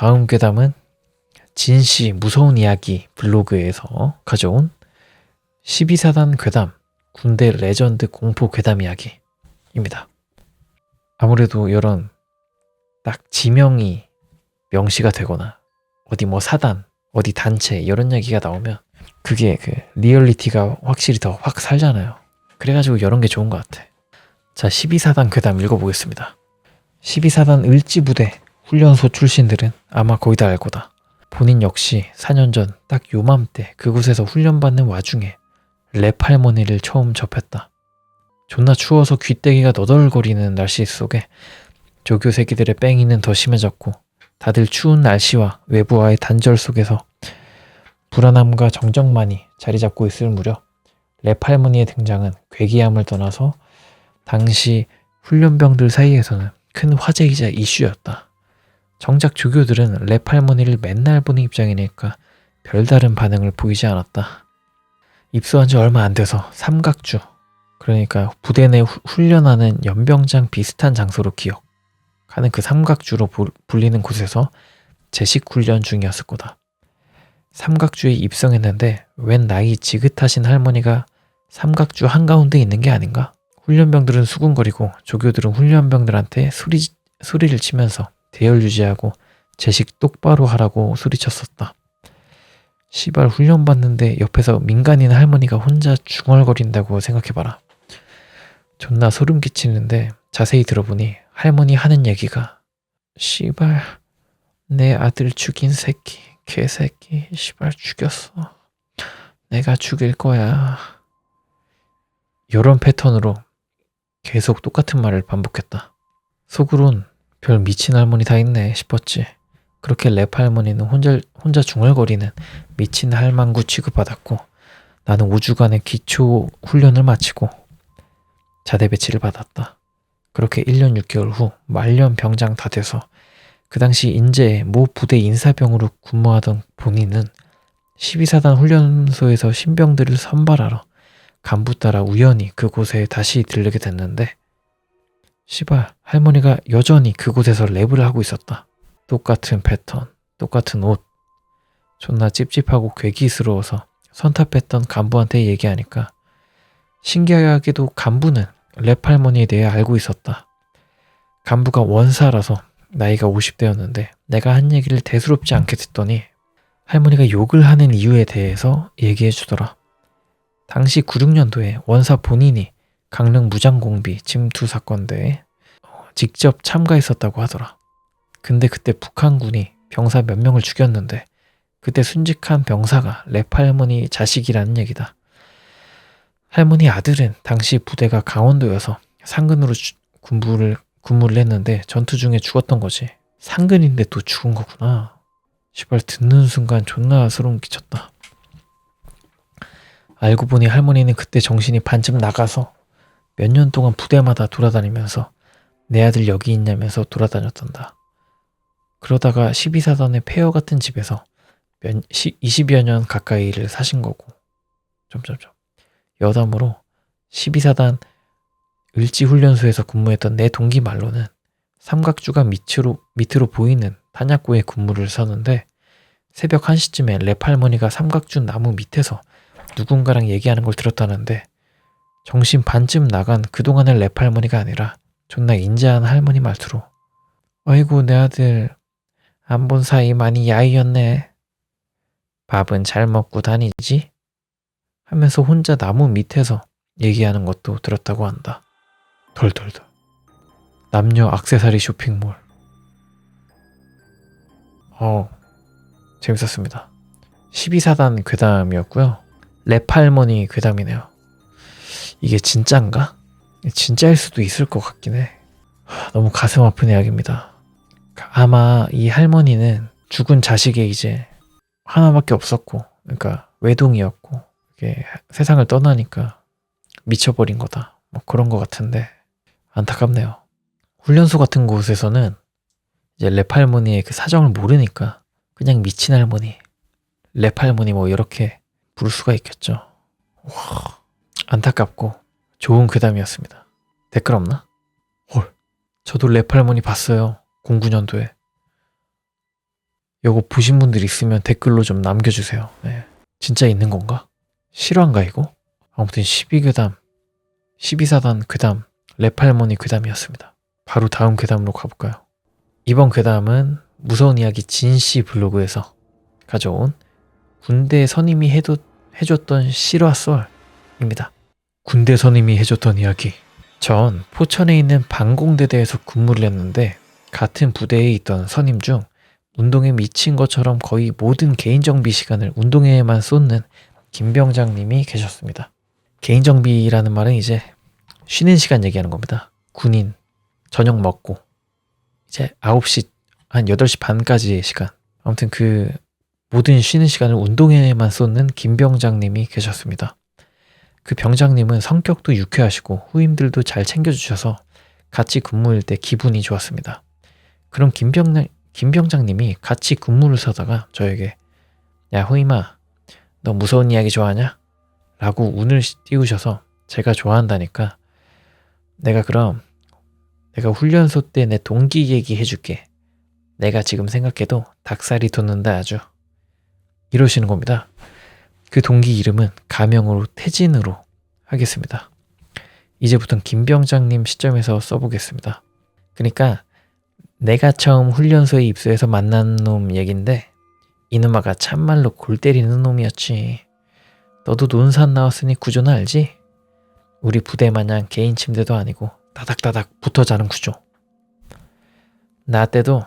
다음 괴담은 진씨 무서운 이야기 블로그에서 가져온 12사단 괴담 군대 레전드 공포 괴담 이야기입니다. 아무래도 이런 딱 지명이 명시가 되거나 어디 뭐 사단, 어디 단체 이런 얘기가 나오면 그게 그 리얼리티가 확실히 더 확 살잖아요. 그래가지고 이런 게 좋은 것 같아. 자, 12사단 괴담 읽어보겠습니다. 12사단 을지부대 훈련소 출신들은 아마 거의 다 알 거다. 본인 역시 4년 전 딱 요맘때 그곳에서 훈련받는 와중에 랩 할머니를 처음 접했다. 존나 추워서 귀때기가 너덜거리는 날씨 속에 조교 새끼들의 뺑이는 더 심해졌고 다들 추운 날씨와 외부와의 단절 속에서 불안함과 정적만이 자리 잡고 있을 무렵 랩 할머니의 등장은 괴기함을 떠나서 당시 훈련병들 사이에서는 큰 화제이자 이슈였다. 정작 조교들은 랩 할머니를 맨날 보는 입장이니까 별다른 반응을 보이지 않았다. 입소한 지 얼마 안 돼서 삼각주, 그러니까 부대 내 훈련하는 연병장 비슷한 장소로 기억하는 그 삼각주로 불리는 곳에서 제식 훈련 중이었을 거다. 삼각주에 입성했는데 웬 나이 지긋하신 할머니가 삼각주 한가운데 있는 게 아닌가? 훈련병들은 수군거리고 조교들은 훈련병들한테 소리를 치면서 대열 유지하고 제식 똑바로 하라고 소리쳤었다. 시발 훈련 받는데 옆에서 민간인 할머니가 혼자 중얼거린다고 생각해봐라. 존나 소름 끼치는데 자세히 들어보니 할머니 하는 얘기가 시발 내 아들 죽인 새끼 개새끼 시발 죽였어. 내가 죽일 거야. 이런 패턴으로 계속 똑같은 말을 반복했다. 속으론 별 미친 할머니 다 있네 싶었지. 그렇게 랩 할머니는 혼자 중얼거리는 미친 할망구 취급받았고 나는 5주간의 기초 훈련을 마치고 자대 배치를 받았다. 그렇게 1년 6개월 후 말년 병장 다 돼서 그 당시 인제의 모 부대 인사병으로 근무하던 본인은 12사단 훈련소에서 신병들을 선발하러 간부 따라 우연히 그곳에 다시 들르게 됐는데 시발 할머니가 여전히 그곳에서 랩을 하고 있었다. 똑같은 패턴, 똑같은 옷. 존나 찝찝하고 괴기스러워서 선탑했던 간부한테 얘기하니까 신기하게도 간부는 랩 할머니에 대해 알고 있었다. 간부가 원사라서 나이가 50대였는데 내가 한 얘기를 대수롭지 않게 듣더니 할머니가 욕을 하는 이유에 대해서 얘기해 주더라. 당시 96년도에 원사 본인이 강릉 무장공비 침투 사건대에 직접 참가했었다고 하더라. 근데 그때 북한군이 병사 몇 명을 죽였는데 그때 순직한 병사가 랩 할머니 자식이라는 얘기다. 할머니 아들은 당시 부대가 강원도여서 상근으로 군무를 했는데 전투 중에 죽었던 거지. 상근인데 또 죽은 거구나. 시발 듣는 순간 존나 소름 끼쳤다. 알고 보니 할머니는 그때 정신이 반쯤 나가서 몇 년 동안 부대마다 돌아다니면서 내 아들 여기 있냐면서 돌아다녔단다. 그러다가 12사단의 폐허 같은 집에서 20여 년 가까이를 사신 거고 여담으로 12사단 을지훈련소에서 근무했던 내 동기 말로는 삼각주가 밑으로 보이는 탄약고에 근무를 서는데 새벽 1시쯤에 랩 할머니가 삼각주 나무 밑에서 누군가랑 얘기하는 걸 들었다는데 정신 반쯤 나간 그동안의 랩 할머니가 아니라 존나 인자한 할머니 말투로 아이고 내 아들 안 본 사이 많이 야이였네. 밥은 잘 먹고 다니지? 하면서 혼자 나무 밑에서 얘기하는 것도 들었다고 한다. 덜덜덜. 남녀 액세서리 쇼핑몰. 재밌었습니다. 12사단 괴담이었고요. 랩 할머니 괴담이네요. 이게 진짠가? 진짜일 수도 있을 것 같긴 해. 너무 가슴 아픈 이야기입니다. 아마 이 할머니는 죽은 자식이 이제 하나밖에 없었고, 그러니까 외동이었고, 이게 세상을 떠나니까 미쳐버린 거다. 뭐 그런 것 같은데 안타깝네요. 훈련소 같은 곳에서는 이제 랩 할머니의 그 사정을 모르니까 그냥 미친 할머니, 랩 할머니 뭐 이렇게 부를 수가 있겠죠. 와, 안타깝고 좋은 괴담이었습니다. 댓글 없나? 헐, 저도 랩 할머니 봤어요. 09년도에. 요거 보신 분들 있으면 댓글로 좀 남겨주세요. 네. 진짜 있는 건가? 실화인가 이거? 아무튼 12괴담, 12사단 괴담, 랩할머니 괴담이었습니다. 바로 다음 괴담으로 가볼까요? 이번 괴담은 무서운 이야기 진씨 블로그에서 가져온 군대 선임이 해줬던 실화 썰입니다. 군대 선임이 해줬던 이야기. 전 포천에 있는 방공대대에서 근무를 했는데 같은 부대에 있던 선임 중 운동에 미친 것처럼 거의 모든 개인정비 시간을 운동에만 쏟는 김병장님이 계셨습니다. 개인정비라는 말은 이제 쉬는 시간 얘기하는 겁니다. 군인 저녁 먹고 이제 9시 한 8시 반까지의 시간. 아무튼 그 모든 쉬는 시간을 운동에만 쏟는 김병장님이 계셨습니다. 그 병장님은 성격도 유쾌하시고 후임들도 잘 챙겨주셔서 같이 근무할 때 기분이 좋았습니다. 그럼 김병장님이 같이 근무를 서다가 저에게 야 후임아 너 무서운 이야기 좋아하냐? 라고 운을 띄우셔서 제가 좋아한다니까 내가 훈련소 때 내 동기 얘기 해줄게. 내가 지금 생각해도 닭살이 돋는다 아주. 이러시는 겁니다. 그 동기 이름은 가명으로 태진으로 하겠습니다. 이제부터는 김병장님 시점에서 써보겠습니다. 그러니까 내가 처음 훈련소에 입소해서 만난 놈 얘긴데 이놈아가 참말로 골 때리는 놈이었지. 너도 논산 나왔으니 구조는 알지? 우리 부대 마냥 개인 침대도 아니고 다닥다닥 붙어 자는 구조. 나 때도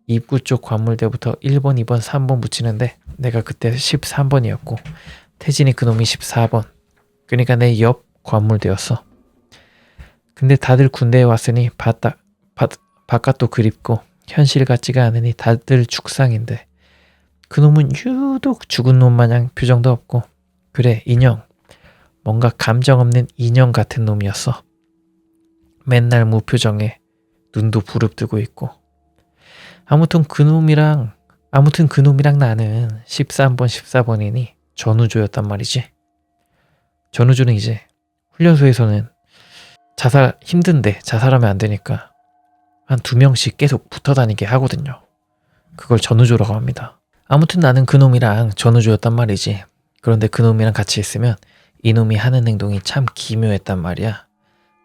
입구 쪽 관물대부터 1번, 2번, 3번 붙이는데 내가 그때 13번이었고 태진이 그놈이 14번. 그러니까 내 옆 관물대였어. 근데 다들 군대에 왔으니 바깥도 그립고 현실 같지가 않으니 다들 죽상인데 그놈은 유독 죽은 놈 마냥 표정도 없고 그래 인형. 뭔가 감정 없는 인형 같은 놈이었어. 맨날 무표정에 눈도 부릅뜨고 있고 아무튼 그놈이랑 나는 13번 14번이니 전우조였단 말이지. 전우조는 이제 훈련소에서는 힘든데 자살하면 안 되니까 한 2명씩 계속 붙어 다니게 하거든요. 그걸 전우조라고 합니다. 아무튼 나는 그놈이랑 전우조였단 말이지. 그런데 그놈이랑 같이 있으면 이놈이 하는 행동이 참 기묘했단 말이야.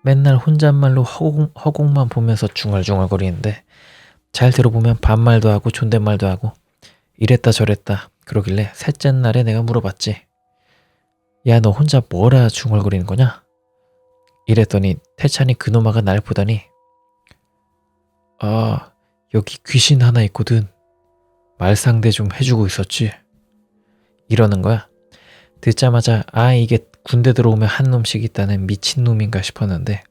맨날 혼잣말로 허공만 보면서 중얼중얼거리는데 잘 들어보면 반말도 하고 존댓말도 하고 이랬다 저랬다 그러길래 셋째 날에 내가 물어봤지. 야 너 혼자 뭐라 중얼거리는 거냐? 이랬더니 태찬이 그놈아가 날 보더니 아 여기 귀신 하나 있거든. 말상대 좀 해주고 있었지. 이러는 거야. 듣자마자 이게 군대 들어오면 한 놈씩 있다는 미친놈인가 싶었는데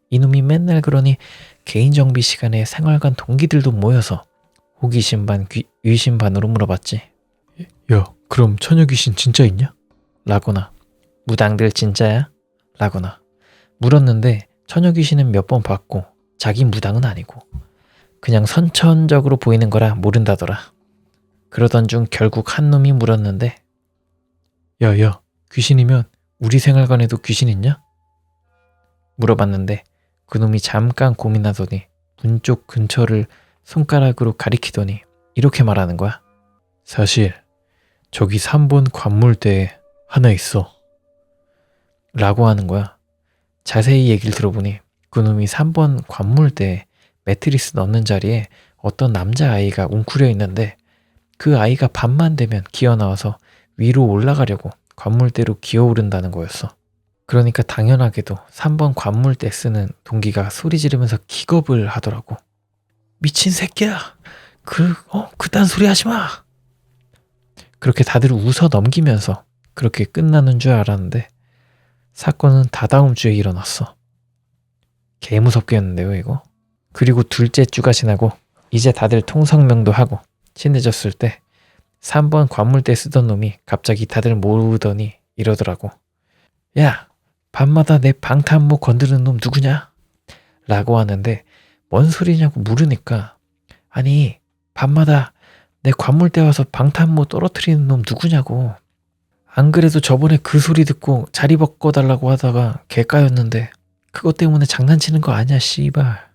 이놈이 맨날 그러니 개인정비 시간에 생활관 동기들도 모여서 호기심 반 의심 반으로 물어봤지. 야 그럼 처녀 귀신 진짜 있냐? 라거나 무당들 진짜야? 라거나 물었는데 처녀 귀신은 몇 번 봤고 자기 무당은 아니고 그냥 선천적으로 보이는 거라 모른다더라. 그러던 중 결국 한 놈이 물었는데 야 귀신이면 우리 생활관에도 귀신 있냐? 물어봤는데 그놈이 잠깐 고민하더니 문 쪽 근처를 손가락으로 가리키더니 이렇게 말하는 거야. 사실 저기 3번 관물대에 하나 있어. 라고 하는 거야. 자세히 얘기를 들어보니 그놈이 3번 관물대에 매트리스 넣는 자리에 어떤 남자아이가 웅크려 있는데 그 아이가 밤만 되면 기어나와서 위로 올라가려고 관물대로 기어오른다는 거였어. 그러니까 당연하게도 3번 관물대 쓰는 동기가 소리 지르면서 기겁을 하더라고. 미친 새끼야. 그딴 소리 하지 마. 그렇게 다들 웃어 넘기면서 그렇게 끝나는 줄 알았는데 사건은 다다음 주에 일어났어. 개 무섭겠는데요 이거. 그리고 둘째 주가 지나고 이제 다들 통성명도 하고 친해졌을 때 3번 관물대 쓰던 놈이 갑자기 다들 모으더니 이러더라고. 야 밤마다 내 방탄모 건드는 놈 누구냐? 라고 하는데 뭔 소리냐고 물으니까 아니 밤마다 내 관물대 와서 방탄모 떨어뜨리는 놈 누구냐고. 안 그래도 저번에 그 소리 듣고 자리 바꿔달라고 하다가 개까였는데 그것 때문에 장난치는 거 아니야 씨발.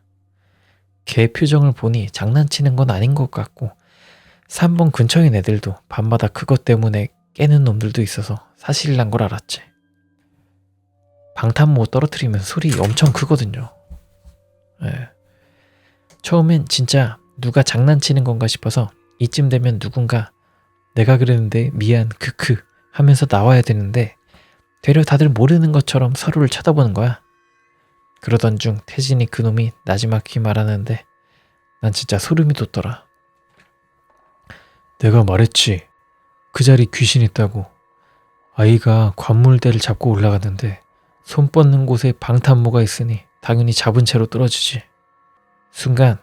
개 표정을 보니 장난치는 건 아닌 것 같고 3번 근처에 있는 애들도 밤마다 그것 때문에 깨는 놈들도 있어서 사실이란 걸 알았지. 방탄모 떨어뜨리면 소리 엄청 크거든요. 예. 처음엔 진짜 누가 장난치는 건가 싶어서 이쯤 되면 누군가 내가 그랬는데 미안 크크 하면서 나와야 되는데 되려 다들 모르는 것처럼 서로를 쳐다보는 거야. 그러던 중 태진이 그놈이 나지막히 말하는데 난 진짜 소름이 돋더라. 내가 말했지. 그 자리 귀신 있다고. 아이가 관물대를 잡고 올라갔는데 손 뻗는 곳에 방탄모가 있으니 당연히 잡은 채로 떨어지지. 순간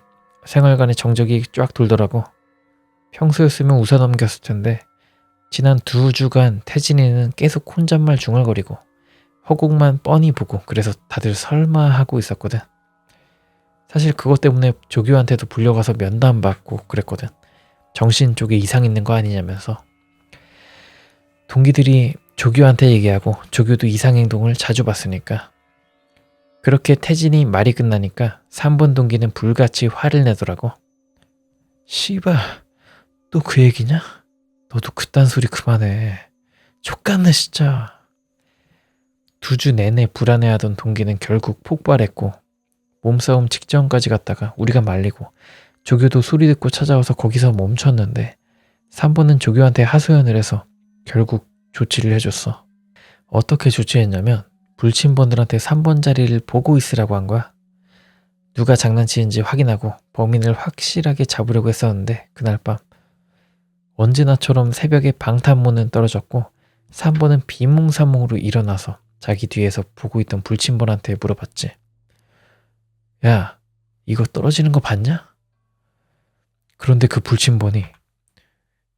생활관의 정적이 쫙 돌더라고. 평소였으면 웃어 넘겼을 텐데 지난 2주간 태진이는 계속 혼잣말 중얼거리고 허공만 뻔히 보고 그래서 다들 설마 하고 있었거든. 사실 그것 때문에 조교한테도 불려가서 면담받고 그랬거든. 정신 쪽에 이상 있는 거 아니냐면서. 동기들이 조교한테 얘기하고 조교도 이상 행동을 자주 봤으니까. 그렇게 태진이 말이 끝나니까 3번 동기는 불같이 화를 내더라고. 씨발 또 그 얘기냐? 너도 그딴 소리 그만해. 족같네 진짜. 2주 내내 불안해하던 동기는 결국 폭발했고 몸싸움 직전까지 갔다가 우리가 말리고 조교도 소리 듣고 찾아와서 거기서 멈췄는데 3번은 조교한테 하소연을 해서 결국 조치를 해줬어. 어떻게 조치했냐면 불침번들한테 3번 자리를 보고 있으라고 한 거야. 누가 장난치는지 확인하고 범인을 확실하게 잡으려고 했었는데 그날 밤 언제나처럼 새벽에 방탄문은 떨어졌고 3번은 비몽사몽으로 일어나서 자기 뒤에서 보고 있던 불침번한테 물어봤지. 야, 이거 떨어지는 거 봤냐? 그런데 그 불침번이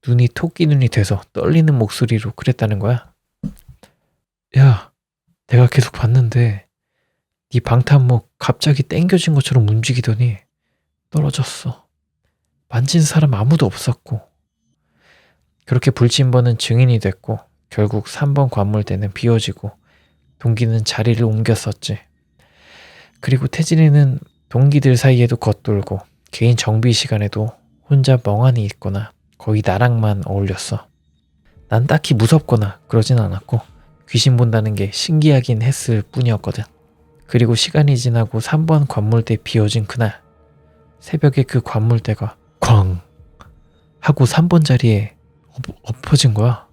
눈이 토끼 눈이 돼서 떨리는 목소리로 그랬다는 거야. 야, 내가 계속 봤는데 네 방탄모 갑자기 땡겨진 것처럼 움직이더니 떨어졌어. 만진 사람 아무도 없었고. 그렇게 불침번은 증인이 됐고 결국 3번 관물대는 비워지고 동기는 자리를 옮겼었지. 그리고 태진이는 동기들 사이에도 겉돌고 개인 정비 시간에도 혼자 멍하니 있거나 거의 나랑만 어울렸어. 난 딱히 무섭거나 그러진 않았고 귀신 본다는 게 신기하긴 했을 뿐이었거든. 그리고 시간이 지나고 3번 관물대 비워진 그날 새벽에 그 관물대가 쾅 하고 3번 자리에 엎어진 거야.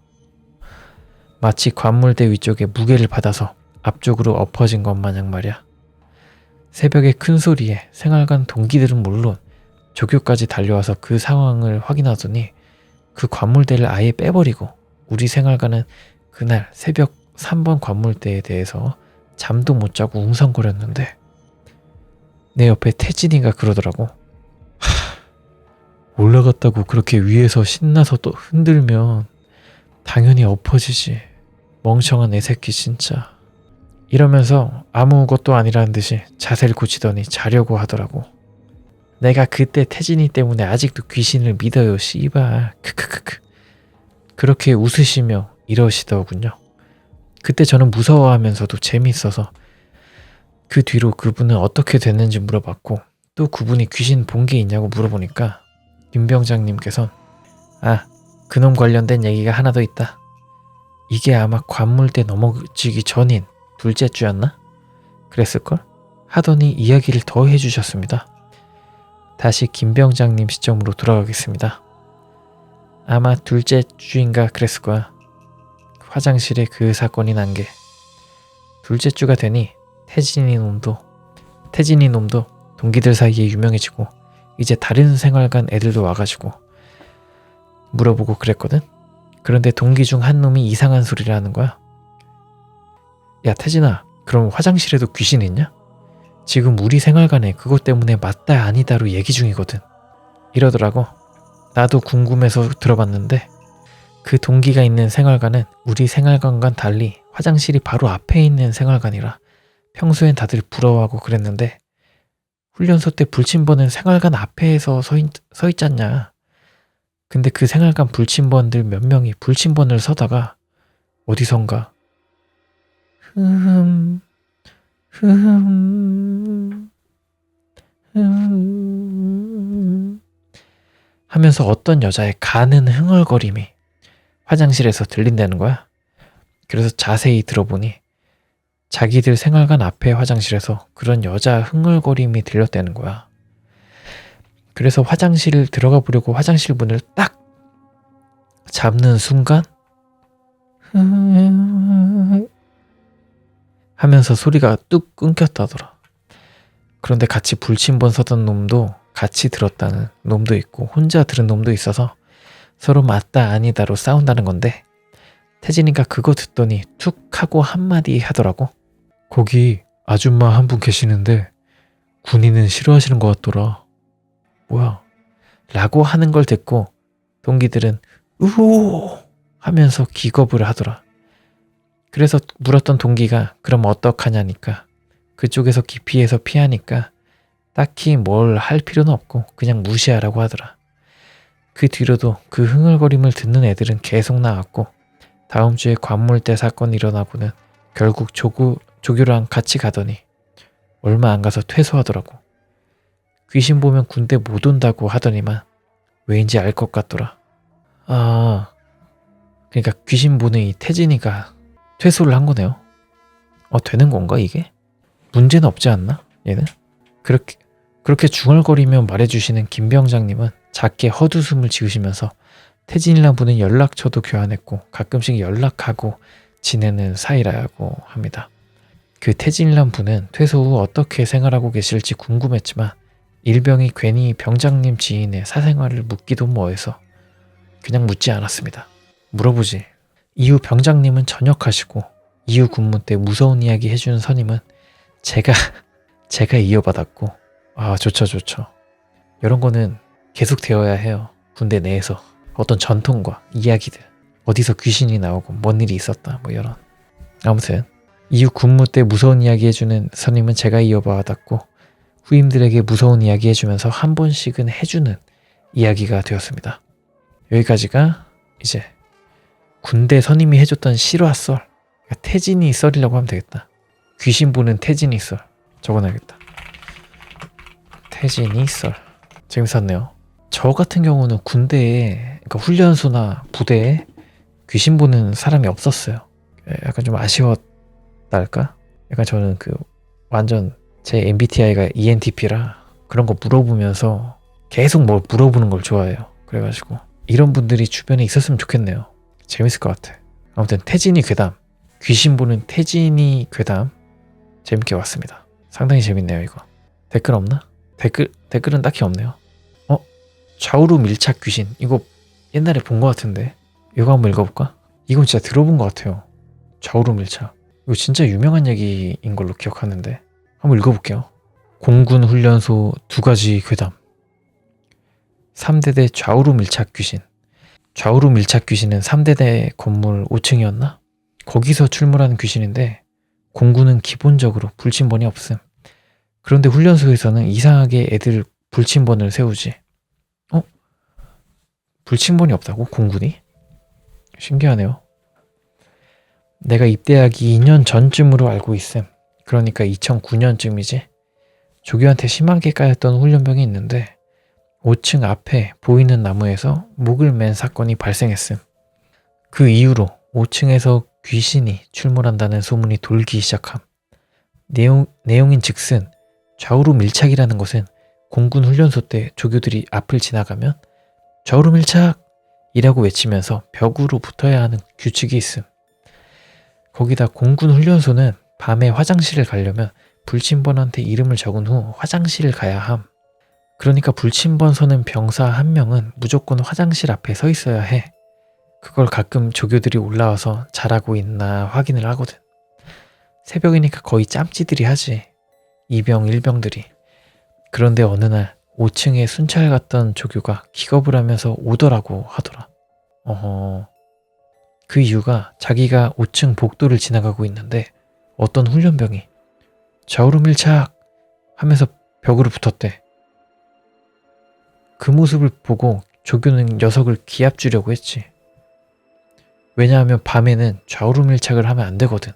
마치 관물대 위쪽에 무게를 받아서 앞쪽으로 엎어진 것 마냥 말이야. 새벽에 큰 소리에 생활관 동기들은 물론 조교까지 달려와서 그 상황을 확인하더니 그 관물대를 아예 빼버리고 우리 생활관은 그날 새벽 3번 관물대에 대해서 잠도 못 자고 웅성거렸는데 내 옆에 태진이가 그러더라고. 올라갔다고 그렇게 위에서 신나서 또 흔들면 당연히 엎어지지. 멍청한 애 새끼 진짜. 이러면서 아무것도 아니라는 듯이 자세를 고치더니 자려고 하더라고. 내가 그때 태진이 때문에 아직도 귀신을 믿어요 씨발. 크크크크. 그렇게 웃으시며 이러시더군요. 그때 저는 무서워하면서도 재미있어서 그 뒤로 그분은 어떻게 됐는지 물어봤고 또 그분이 귀신 본 게 있냐고 물어보니까 김 병장님께선 그놈 관련된 얘기가 하나 더 있다. 이게 아마 관물대 넘어지기 전인 둘째 주였나? 그랬을걸? 하더니 이야기를 더 해주셨습니다. 다시 김 병장님 시점으로 돌아가겠습니다. 아마 둘째 주인가 그랬을 거야. 화장실에 그 사건이 난 게 둘째 주가 되니 태진이 놈도 동기들 사이에 유명해지고 이제 다른 생활관 애들도 와가지고 물어보고 그랬거든. 그런데 동기 중 한 놈이 이상한 소리를 하는 거야. 야 태진아, 그럼 화장실에도 귀신 있냐? 지금 우리 생활관에 그것 때문에 맞다 아니다로 얘기 중이거든. 이러더라고. 나도 궁금해서 들어봤는데 그 동기가 있는 생활관은 우리 생활관과는 달리 화장실이 바로 앞에 있는 생활관이라 평소엔 다들 부러워하고 그랬는데 훈련소 때 불침번은 생활관 앞에서 서 있잖냐. 근데 그 생활관 불침번들 몇 명이 불침번을 서다가 어디선가 하면서 어떤 여자의 가는 흥얼거림이 화장실에서 들린다는 거야. 그래서 자세히 들어보니 자기들 생활관 앞에 화장실에서 그런 여자 흥얼거림이 들렸다는 거야. 그래서 화장실을 들어가 보려고 화장실 문을 딱 잡는 순간 하면서 소리가 뚝 끊겼다더라. 그런데 같이 불침번 서던 놈도 같이 들었다는 놈도 있고 혼자 들은 놈도 있어서 서로 맞다 아니다로 싸운다는 건데 태진이가 그거 듣더니 툭 하고 한마디 하더라고. 거기 아줌마 한 분 계시는데 군인은 싫어하시는 것 같더라. 뭐야? 라고 하는 걸 듣고 동기들은 우호 하면서 기겁을 하더라. 그래서 물었던 동기가 그럼 어떡하냐니까 그쪽에서 기피해서 피하니까 딱히 뭘 할 필요는 없고 그냥 무시하라고 하더라. 그 뒤로도 그 흥얼거림을 듣는 애들은 계속 나왔고 다음 주에 관물대 사건이 일어나고는 결국 조교랑 같이 가더니 얼마 안 가서 퇴소하더라고. 귀신 보면 군대 못 온다고 하더니만 왜인지 알 것 같더라. 아, 그러니까 귀신 보는 이 태진이가 퇴소를 한 거네요. 되는 건가 이게? 문제는 없지 않나? 얘는? 그렇게 중얼거리며 말해주시는 김병장님은 작게 헛웃음을 지으시면서 태진이란 분은 연락처도 교환했고 가끔씩 연락하고 지내는 사이라고 합니다. 그 태진이란 분은 퇴소 후 어떻게 생활하고 계실지 궁금했지만 일병이 괜히 병장님 지인의 사생활을 묻기도 뭐해서 그냥 묻지 않았습니다. 물어보지. 이후 병장님은 전역하시고 이후 군무 때 무서운 이야기 해주는 선임은 제가 이어받았고 좋죠. 이런 거는 계속 되어야 해요. 군대 내에서 어떤 전통과 이야기들 어디서 귀신이 나오고 뭔 일이 있었다 뭐 이런. 아무튼 이후 군무 때 무서운 이야기 해주는 선임은 제가 이어받았고 후임들에게 무서운 이야기 해주면서 한 번씩은 해주는 이야기가 되었습니다. 여기까지가 이제 군대 선임이 해줬던 실화썰. 태진이 썰이라고 하면 되겠다. 귀신 보는 태진이 썰 적어놔야겠다. 태진이 썰. 재밌었네요. 저 같은 경우는 군대에 그러니까 훈련소나 부대에 귀신 보는 사람이 없었어요. 약간 좀 아쉬웠달까? 약간 저는 완전 제 MBTI가 ENTP라 그런 거 물어보면서 계속 뭘 물어보는 걸 좋아해요. 그래가지고 이런 분들이 주변에 있었으면 좋겠네요. 재밌을 것 같아. 아무튼 태진이 괴담, 귀신 보는 태진이 괴담 재밌게 봤습니다. 상당히 재밌네요 이거. 댓글 없나? 댓글은 딱히 없네요. 좌우로 밀착 귀신 이거 옛날에 본 것 같은데 이거 한번 읽어볼까? 이건 진짜 들어본 것 같아요. 좌우로 밀착 이거 진짜 유명한 얘기인 걸로 기억하는데 한번 읽어볼게요. 공군 훈련소 2가지 괴담. 3대대 좌우로 밀착 귀신. 좌우로 밀착 귀신은 3대대 건물 5층이었나? 거기서 출몰하는 귀신인데 공군은 기본적으로 불침번이 없음. 그런데 훈련소에서는 이상하게 애들 불침번을 세우지. 불침번이 없다고? 공군이? 신기하네요. 내가 입대하기 2년 전쯤으로 알고 있음. 그러니까 2009년쯤이지. 조교한테 심하게 까였던 훈련병이 있는데 5층 앞에 보이는 나무에서 목을 맨 사건이 발생했음. 그 이후로 5층에서 귀신이 출몰한다는 소문이 돌기 시작함. 내용인 즉슨 좌우로 밀착이라는 것은 공군 훈련소 때 조교들이 앞을 지나가면 좌우로 밀착! 이라고 외치면서 벽으로 붙어야 하는 규칙이 있음. 거기다 공군 훈련소는 밤에 화장실을 가려면 불침번한테 이름을 적은 후 화장실을 가야 함. 그러니까 불침번 서는 병사 1명은 무조건 화장실 앞에 서 있어야 해. 그걸 가끔 조교들이 올라와서 잘하고 있나 확인을 하거든. 새벽이니까 거의 짬찌들이 하지. 2병, 1병들이. 그런데 어느 날 5층에 순찰 갔던 조교가 기겁을 하면서 오더라고 하더라. 그 이유가 자기가 5층 복도를 지나가고 있는데 어떤 훈련병이 좌우로 밀착 하면서 벽으로 붙었대. 그 모습을 보고 조교는 녀석을 기합 주려고 했지. 왜냐하면 밤에는 좌우로 밀착을 하면 안 되거든.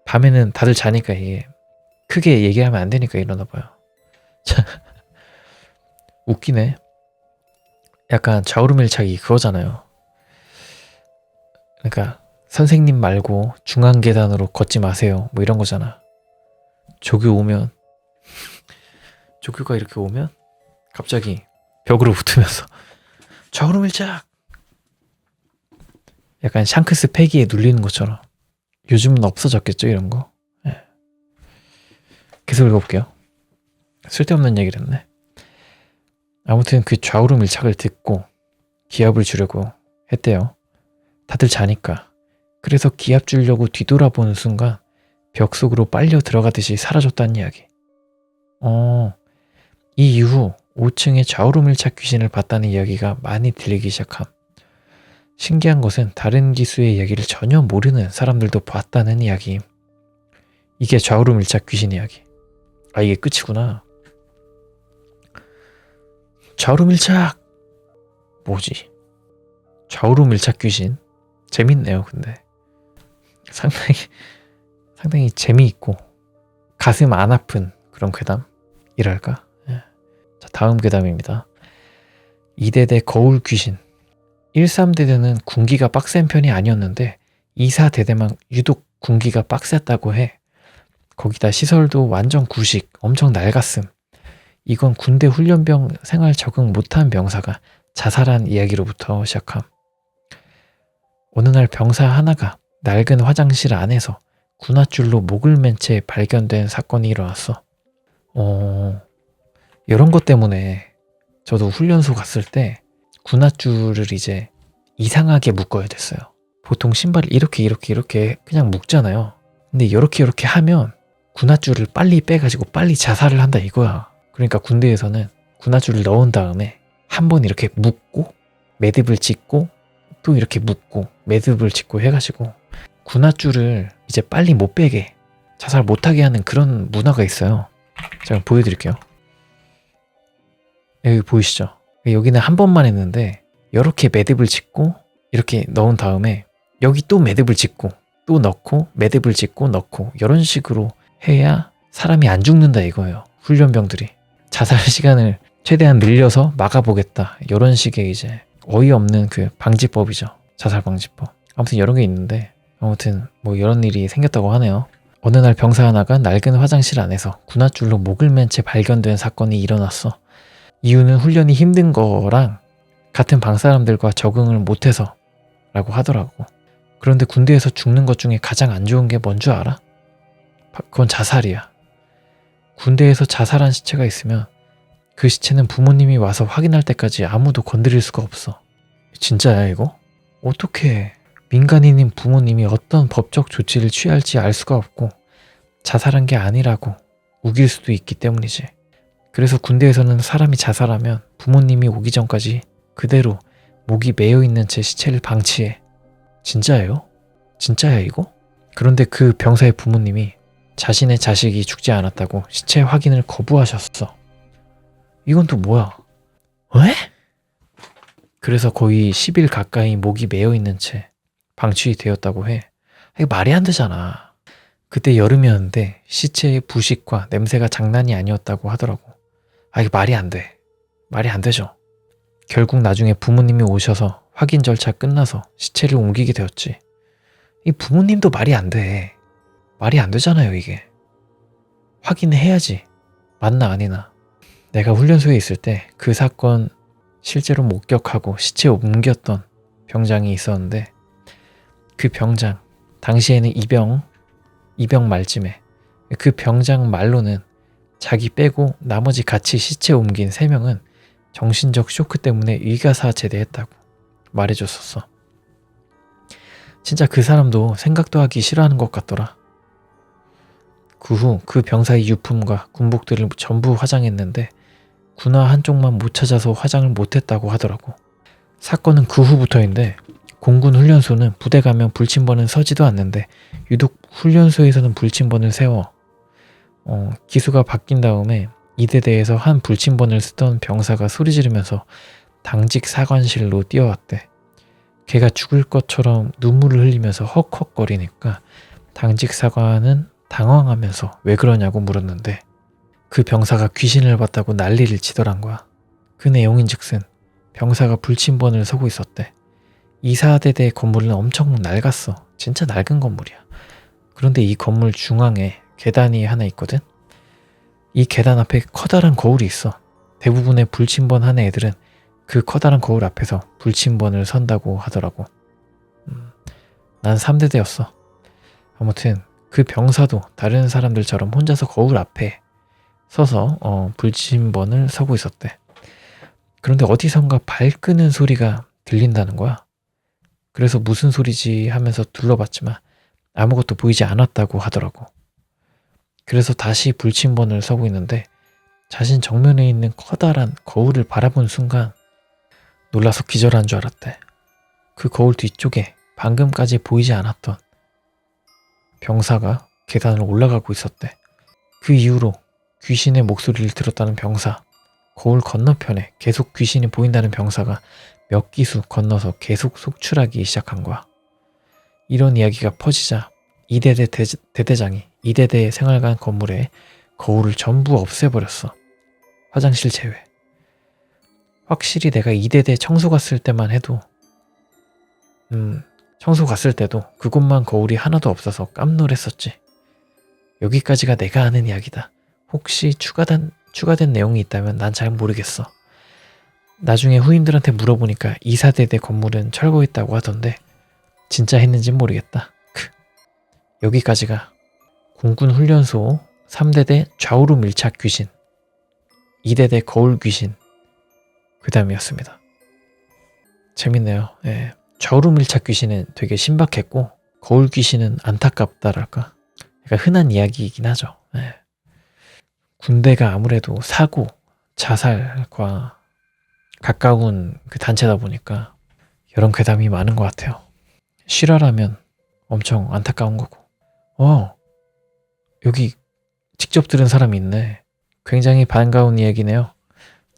밤에는 다들 자니까 이게 크게 얘기하면 안 되니까 이러나 봐요. 웃기네. 약간 좌우로밀착이 그거잖아요. 그러니까 선생님 말고 중앙 계단으로 걷지 마세요. 뭐 이런 거잖아. 조교가 이렇게 오면 갑자기 벽으로 붙으면서 좌우로밀착! 약간 샹크스 패기에 눌리는 것처럼. 요즘은 없어졌겠죠, 이런 거. 네. 계속 읽어볼게요. 쓸데없는 얘기를 했네. 아무튼 그 좌우로밀착을 듣고 기합을 주려고 했대요. 다들 자니까. 그래서 기합 주려고 뒤돌아보는 순간 벽 속으로 빨려 들어가듯이 사라졌다는 이야기. 이 이후 5층에 좌우로밀착 귀신을 봤다는 이야기가 많이 들리기 시작함. 신기한 것은 다른 기수의 이야기를 전혀 모르는 사람들도 봤다는 이야기임. 이게 좌우로밀착 귀신 이야기. 아, 이게 끝이구나. 좌우로밀착! 뭐지? 좌우로밀착 귀신? 재밌네요, 근데. 상당히 재미있고 가슴 안 아픈 그런 괴담이랄까? 예. 자, 다음 괴담입니다. 2대대 거울 귀신. 1,3대대는 군기가 빡센 편이 아니었는데 2,4대대만 유독 군기가 빡셌다고 해. 거기다 시설도 완전 구식, 엄청 낡았음. 이건 군대 훈련병 생활 적응 못한 병사가 자살한 이야기로부터 시작함. 어느 날 병사 하나가 낡은 화장실 안에서 군화줄로 목을 맨 채 발견된 사건이 일어났어. 이런 것 때문에 저도 훈련소 갔을 때 군화줄을 이제 이상하게 묶어야 됐어요. 보통 신발을 이렇게 그냥 묶잖아요. 근데 이렇게 하면 군화줄을 빨리 빼가지고 빨리 자살을 한다 이거야. 그러니까 군대에서는 군화줄을 넣은 다음에 한 번 이렇게 묶고 매듭을 짓고 또 이렇게 묶고 매듭을 짓고 해가지고 군화줄을 이제 빨리 못 빼게 자살 못하게 하는 그런 문화가 있어요. 제가 보여드릴게요. 여기 보이시죠? 여기는 한 번만 했는데 이렇게 매듭을 짓고 이렇게 넣은 다음에 여기 또 매듭을 짓고 또 넣고 매듭을 짓고 넣고 이런 식으로 해야 사람이 안 죽는다 이거예요. 훈련병들이 자살 시간을 최대한 늘려서 막아보겠다 이런 식의 이제 어이없는 그 방지법이죠. 자살 방지법. 아무튼 이런 게 있는데 아무튼 뭐 이런 일이 생겼다고 하네요. 어느 날 병사 하나가 낡은 화장실 안에서 군화줄로 목을 맨 채 발견된 사건이 일어났어. 이유는 훈련이 힘든 거랑 같은 방 사람들과 적응을 못해서 라고 하더라고. 그런데 군대에서 죽는 것 중에 가장 안 좋은 게 뭔 줄 알아? 그건 자살이야. 군대에서 자살한 시체가 있으면 그 시체는 부모님이 와서 확인할 때까지 아무도 건드릴 수가 없어. 진짜야 이거? 어떻게 민간인인 부모님이 어떤 법적 조치를 취할지 알 수가 없고 자살한 게 아니라고 우길 수도 있기 때문이지. 그래서 군대에서는 사람이 자살하면 부모님이 오기 전까지 그대로 목이 메어 있는 채 시체를 방치해. 진짜예요? 진짜야 이거? 그런데 그 병사의 부모님이 자신의 자식이 죽지 않았다고 시체 확인을 거부하셨어. 이건 또 뭐야? 왜? 그래서 거의 10일 가까이 목이 메어 있는 채 방치되었다고 해. 이게 말이 안 되잖아. 그때 여름이었는데 시체의 부식과 냄새가 장난이 아니었다고 하더라고. 이게 말이 안 돼. 말이 안 되죠. 결국 나중에 부모님이 오셔서 확인 절차 끝나서 시체를 옮기게 되었지. 이 부모님도 말이 안 돼. 말이 안 되잖아요 이게. 확인해야지. 맞나 아니나. 내가 훈련소에 있을 때 그 사건 실제로 목격하고 시체 옮겼던 병장이 있었는데 그 병장 당시에는 이병 말쯤에 그 병장 말로는 자기 빼고 나머지 같이 시체 옮긴 3명은 정신적 쇼크 때문에 의가사 제대했다고 말해줬었어. 진짜 그 사람도 생각도 하기 싫어하는 것 같더라. 그 후 그 병사의 유품과 군복들을 전부 화장했는데 군화 한쪽만 못 찾아서 화장을 못했다고 하더라고. 사건은 그 후부터인데 공군 훈련소는 부대 가면 불침번은 서지도 않는데 유독 훈련소에서는 불침번을 세워. 기수가 바뀐 다음에 2대대에서 한 불침번을 쓰던 병사가 소리 지르면서 당직 사관실로 뛰어왔대. 걔가 죽을 것처럼 눈물을 흘리면서 헉헉거리니까 당직 사관은 당황하면서 왜 그러냐고 물었는데 그 병사가 귀신을 봤다고 난리를 치더란 거야. 그 내용인즉슨 병사가 불침번을 서고 있었대. 2,4대대 건물은 엄청 낡았어. 진짜 낡은 건물이야. 그런데 이 건물 중앙에 계단이 하나 있거든. 이 계단 앞에 커다란 거울이 있어. 대부분의 불침번 하는 애들은 그 커다란 거울 앞에서 불침번을 선다고 하더라고. 난 3대대였어. 아무튼 그 병사도 다른 사람들처럼 혼자서 거울 앞에 서서 불침번을 서고 있었대. 그런데 어디선가 발 끄는 소리가 들린다는 거야. 그래서 무슨 소리지 하면서 둘러봤지만 아무것도 보이지 않았다고 하더라고. 그래서 다시 불침번을 서고 있는데 자신 정면에 있는 커다란 거울을 바라본 순간 놀라서 기절한 줄 알았대. 그 거울 뒤쪽에 방금까지 보이지 않았던 병사가 계단을 올라가고 있었대. 그 이후로 귀신의 목소리를 들었다는 병사, 거울 건너편에 계속 귀신이 보인다는 병사가 몇 기수 건너서 계속 속출하기 시작한 거야. 이런 이야기가 퍼지자 2대대 대대장이 2대대 생활관 건물에 거울을 전부 없애버렸어. 화장실 제외. 확실히 내가 2대대 청소 갔을 때만 해도 청소 갔을 때도 그곳만 거울이 하나도 없어서 깜놀했었지. 여기까지가 내가 아는 이야기다. 혹시 추가된 내용이 있다면 난 잘 모르겠어. 나중에 후임들한테 물어보니까 2,4대대 건물은 철거했다고 하던데 진짜 했는진 모르겠다. 여기까지가 공군훈련소 3대대 좌우로 밀착 귀신, 2대대 거울 귀신 괴담이었습니다. 재밌네요. 예. 좌우로 밀착 귀신은 되게 신박했고 거울 귀신은 안타깝다랄까. 그러니까 흔한 이야기이긴 하죠. 예. 군대가 아무래도 사고, 자살과 가까운 그 단체다 보니까 이런 괴담이 많은 것 같아요. 실화라면 엄청 안타까운 거고. 여기 직접 들은 사람이 있네. 굉장히 반가운 이야기네요.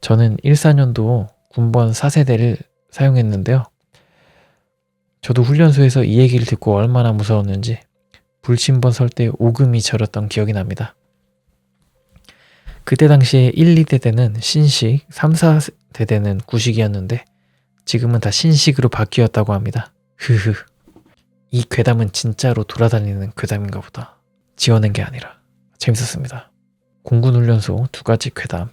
저는 14년도 군번 4세대를 사용했는데요. 저도 훈련소에서 이 얘기를 듣고 얼마나 무서웠는지 불침번 설 때 오금이 저렸던 기억이 납니다. 그때 당시에 1, 2대대는 신식, 3, 4대대는 구식이었는데 지금은 다 신식으로 바뀌었다고 합니다. 흐흐. 이 괴담은 진짜로 돌아다니는 괴담인가 보다. 지어낸 게 아니라. 재밌었습니다. 공군훈련소 2가지 괴담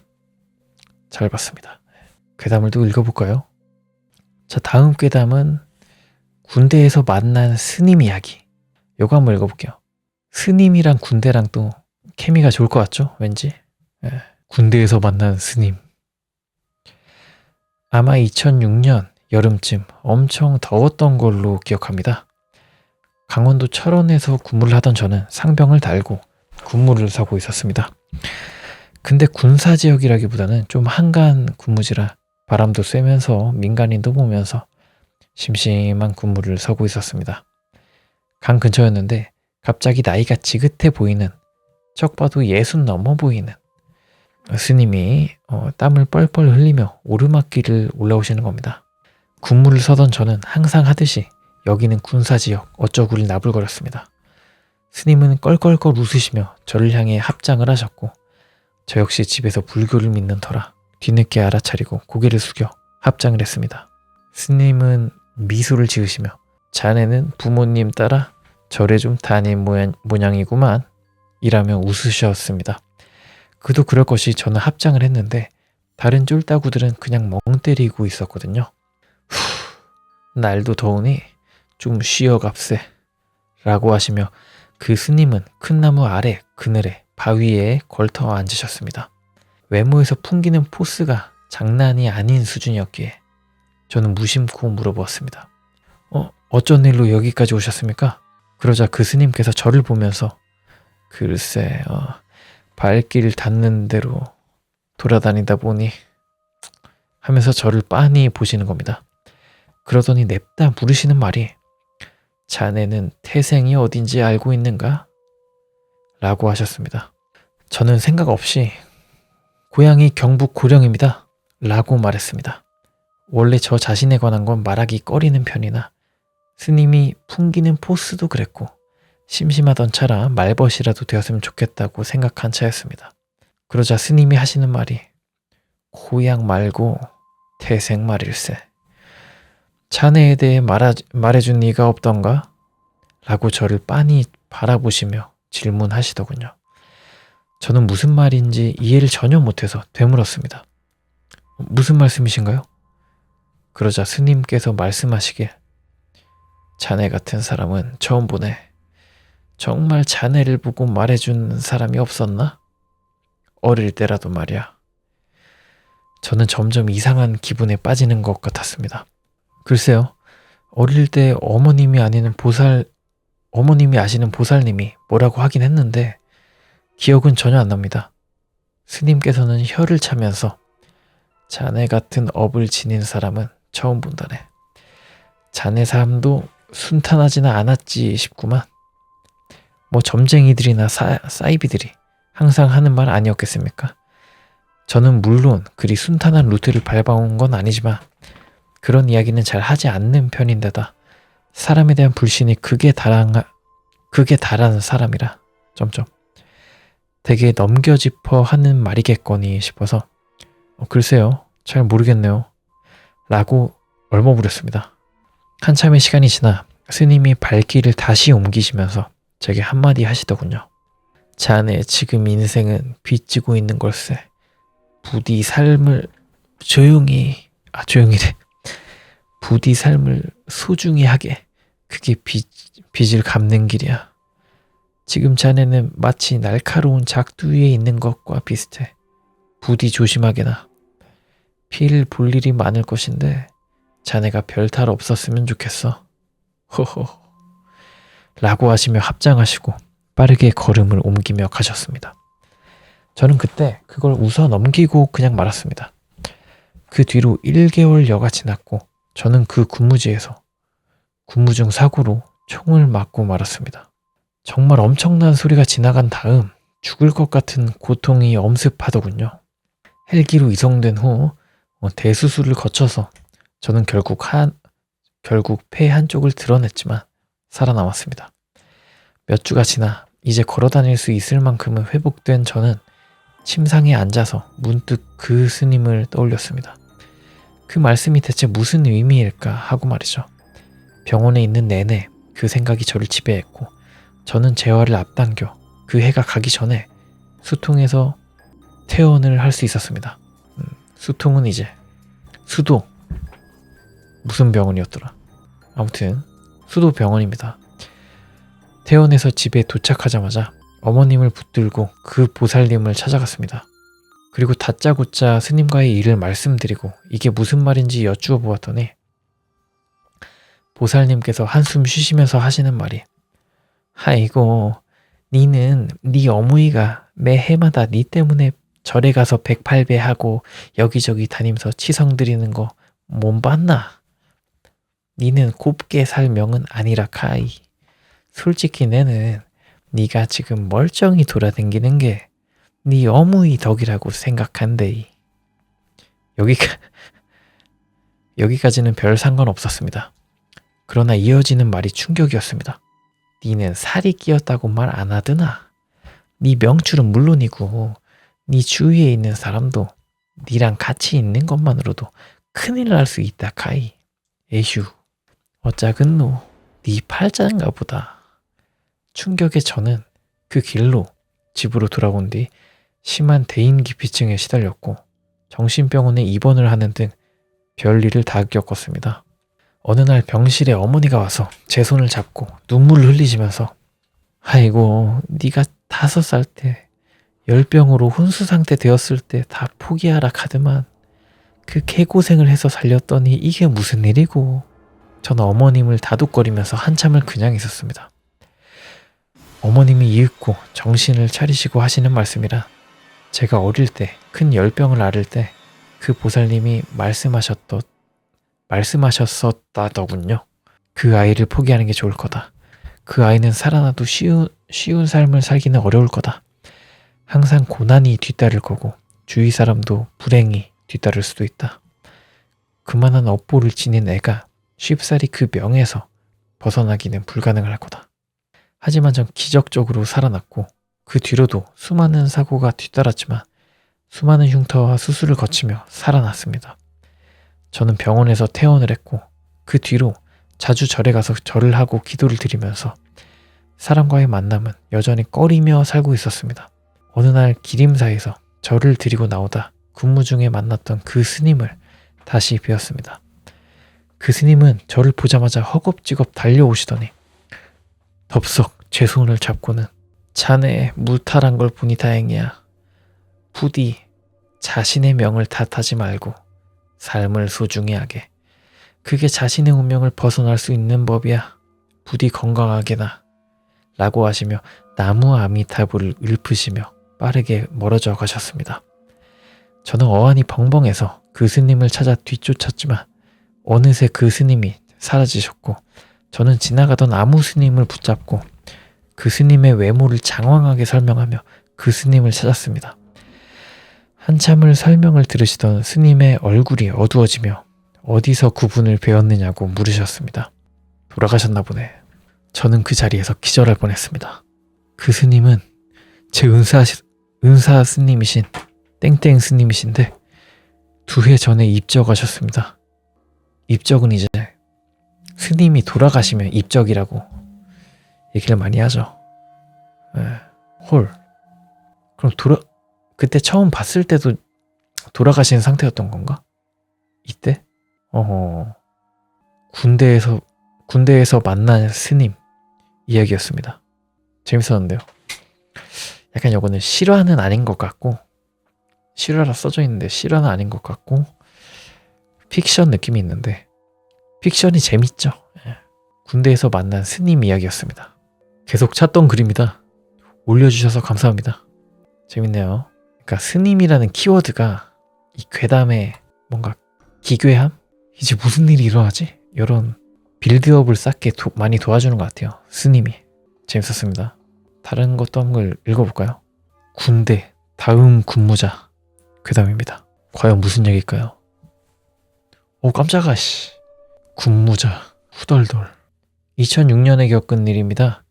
잘 봤습니다. 괴담을 또 읽어볼까요? 자, 다음 괴담은 군대에서 만난 스님 이야기. 요거 한번 읽어볼게요. 스님이랑 군대랑 또 케미가 좋을 것 같죠? 왠지. 군대에서 만난 스님. 아마 2006년 여름쯤 엄청 더웠던 걸로 기억합니다. 강원도 철원에서 근무를 하던 저는 상병을 달고 근무를 서고 있었습니다. 근데 군사지역이라기보다는 좀 한간 근무지라 바람도 쐬면서 민간인도 보면서 심심한 근무를 서고 있었습니다. 강 근처였는데 갑자기 나이가 지긋해 보이는, 쩍 봐도 60 넘어 보이는 스님이 땀을 뻘뻘 흘리며 오르막길을 올라오시는 겁니다. 군무를 서던 저는 항상 하듯이 여기는 군사지역 어쩌구를 나불거렸습니다. 스님은 껄껄껄 웃으시며 저를 향해 합장을 하셨고 저 역시 집에서 불교를 믿는 터라 뒤늦게 알아차리고 고개를 숙여 합장을 했습니다. 스님은 미소를 지으시며 자네는 부모님 따라 절에 좀 다닌 모양이구만 이라며 웃으셨습니다. 그도 그럴 것이 저는 합장을 했는데 다른 쫄따구들은 그냥 멍 때리고 있었거든요. 날도 더우니 좀 쉬어갑세 라고 하시며 그 스님은 큰 나무 아래 그늘에 바위에 걸터 앉으셨습니다. 외모에서 풍기는 포스가 장난이 아닌 수준이었기에 저는 무심코 물어보았습니다. 어쩐 일로 여기까지 오셨습니까? 그러자 그 스님께서 저를 보면서 글쎄 발길 닿는 대로 돌아다니다 보니 하면서 저를 빤히 보시는 겁니다. 그러더니 냅다 물으시는 말이 자네는 태생이 어딘지 알고 있는가? 라고 하셨습니다. 저는 생각 없이 고향이 경북 고령입니다. 라고 말했습니다. 원래 저 자신에 관한 건 말하기 꺼리는 편이나 스님이 풍기는 포스도 그랬고 심심하던 차라 말벗이라도 되었으면 좋겠다고 생각한 차였습니다. 그러자 스님이 하시는 말이 고향 말고 태생 말일세. 자네에 대해 말해준 이가 없던가? 라고 저를 빤히 바라보시며 질문하시더군요. 저는 무슨 말인지 이해를 전혀 못해서 되물었습니다. 무슨 말씀이신가요? 그러자 스님께서 말씀하시길 자네 같은 사람은 처음 보네. 정말 자네를 보고 말해준 사람이 없었나? 어릴 때라도 말이야. 저는 점점 이상한 기분에 빠지는 것 같았습니다. 글쎄요, 어릴 때 어머님이 아시는 보살님이 뭐라고 하긴 했는데 기억은 전혀 안 납니다. 스님께서는 혀를 차면서 자네 같은 업을 지닌 사람은 처음 본다네. 자네 삶도 순탄하지는 않았지 싶구만. 뭐 점쟁이들이나 사이비들이 항상 하는 말 아니었겠습니까? 저는 물론 그리 순탄한 루트를 밟아온 건 아니지만 그런 이야기는 잘 하지 않는 편인데다 사람에 대한 불신이 극에 달한 사람이라 점점 되게 넘겨짚어 하는 말이겠거니 싶어서 글쎄요, 잘 모르겠네요 라고 얼머무렸습니다. 한참의 시간이 지나 스님이 발길을 다시 옮기시면서 제게 한마디 하시더군요. 자네 지금 인생은 빚지고 있는 걸세. 부디 삶을 부디 삶을 소중히 하게. 그게 빚을 갚는 길이야. 지금 자네는 마치 날카로운 작두 위에 있는 것과 비슷해. 부디 조심하게나. 피를 볼 일이 많을 것인데 자네가 별탈 없었으면 좋겠어. 호호. 라고 하시며 합장하시고 빠르게 걸음을 옮기며 가셨습니다. 저는 그때 그걸 웃어 넘기고 그냥 말았습니다. 그 뒤로 1개월여가 지났고 저는 그 근무지에서 근무 중 사고로 총을 맞고 말았습니다. 정말 엄청난 소리가 지나간 다음 죽을 것 같은 고통이 엄습하더군요. 헬기로 이송된 후 대수술을 거쳐서 저는 결국 폐 한쪽을 드러냈지만 살아남았습니다. 몇 주가 지나 이제 걸어다닐 수 있을 만큼은 회복된 저는 침상에 앉아서 문득 그 스님을 떠올렸습니다. 그 말씀이 대체 무슨 의미일까 하고 말이죠. 병원에 있는 내내 그 생각이 저를 지배했고 저는 재활을 앞당겨 그 해가 가기 전에 수통에서 퇴원을 할 수 있었습니다. 수통은 이제 수도 무슨 병원이었더라. 아무튼 수도병원입니다. 퇴원해서 집에 도착하자마자 어머님을 붙들고 그 보살님을 찾아갔습니다. 그리고 다짜고짜 스님과의 일을 말씀드리고 이게 무슨 말인지 여쭈어 보았더니 보살님께서 한숨 쉬시면서 하시는 말이 아이고 니는 네 어머니가 매 해마다 니 때문에 절에 가서 108배 하고 여기저기 다니면서 치성 드리는 거 못 봤나? 니는 곱게 살 명은 아니라 카이. 솔직히 내는 니가 지금 멀쩡히 돌아다니는 게 니 어머니 덕이라고 생각한대. 여기까지는 별 상관없었습니다. 그러나 이어지는 말이 충격이었습니다. 니는 살이 끼었다고 말 안 하드나? 니 명출은 물론이고 니 주위에 있는 사람도 니랑 같이 있는 것만으로도 큰일 날 수 있다 카이. 에휴 어쩌겠노 니 팔자인가 보다. 충격에 저는 그 길로 집으로 돌아온 뒤 심한 대인기피증에 시달렸고 정신병원에 입원을 하는 등 별일을 다 겪었습니다. 어느 날 병실에 어머니가 와서 제 손을 잡고 눈물을 흘리시면서 아이고 네가 5살 때 열병으로 혼수 상태 되었을 때 다 포기하라 카드만 그 개고생을 해서 살렸더니 이게 무슨 일이고. 전 어머님을 다독거리면서 한참을 그냥 있었습니다. 어머님이 이윽고 정신을 차리시고 하시는 말씀이라 제가 어릴 때 큰 열병을 앓을 때 그 보살님이 말씀하셨었다더군요. 그 아이를 포기하는 게 좋을 거다. 그 아이는 살아나도 쉬운 삶을 살기는 어려울 거다. 항상 고난이 뒤따를 거고 주위 사람도 불행이 뒤따를 수도 있다. 그만한 업보를 지닌 애가 쉽사리 그 명에서 벗어나기는 불가능할 거다. 하지만 전 기적적으로 살아났고 그 뒤로도 수많은 사고가 뒤따랐지만 수많은 흉터와 수술을 거치며 살아났습니다. 저는 병원에서 퇴원을 했고 그 뒤로 자주 절에 가서 절을 하고 기도를 드리면서 사람과의 만남은 여전히 꺼리며 살고 있었습니다. 어느 날 기림사에서 절을 드리고 나오다 근무 중에 만났던 그 스님을 다시 뵈었습니다. 그 스님은 저를 보자마자 허겁지겁 달려오시더니 덥석 제 손을 잡고는 자네 무탈한 걸 보니 다행이야. 부디 자신의 명을 탓하지 말고 삶을 소중히 하게. 그게 자신의 운명을 벗어날 수 있는 법이야. 부디 건강하게나. 라고 하시며 나무 아미타불을 읊으시며 빠르게 멀어져 가셨습니다. 저는 어안이 벙벙해서 그 스님을 찾아 뒤쫓았지만 어느새 그 스님이 사라지셨고 저는 지나가던 아무 스님을 붙잡고 그 스님의 외모를 장황하게 설명하며 그 스님을 찾았습니다. 한참을 설명을 들으시던 스님의 얼굴이 어두워지며 어디서 그분을 배웠느냐고 물으셨습니다. 돌아가셨나 보네. 저는 그 자리에서 기절할 뻔했습니다. 그 스님은 제 은사 스님이신 땡땡 스님이신데 2해 전에 입적하셨습니다. 입적은 이제 스님이 돌아가시면 입적이라고 얘기를 많이 하죠. 홀. 그럼 그때 처음 봤을 때도 돌아가신 상태였던 건가? 이때? 군대에서 만난 스님 이야기였습니다. 재밌었는데요. 약간 이거는 실화는 아닌 것 같고 실화라 써져 있는데 실화는 아닌 것 같고 픽션 느낌이 있는데 픽션이 재밌죠. 군대에서 만난 스님 이야기였습니다. 계속 찾던 글입니다. 올려주셔서 감사합니다. 재밌네요. 그러니까 스님이라는 키워드가 이 괴담에 뭔가 기괴함? 이제 무슨 일이 일어나지? 이런 빌드업을 쌓게 많이 도와주는 것 같아요. 스님이. 재밌었습니다. 다른 것도 한번 읽어볼까요? 군대 다음 군무자 괴담입니다. 과연 무슨 얘기일까요? 오 깜짝아 씨. 군무자 후덜덜. 2006년에 겪은 일입니다.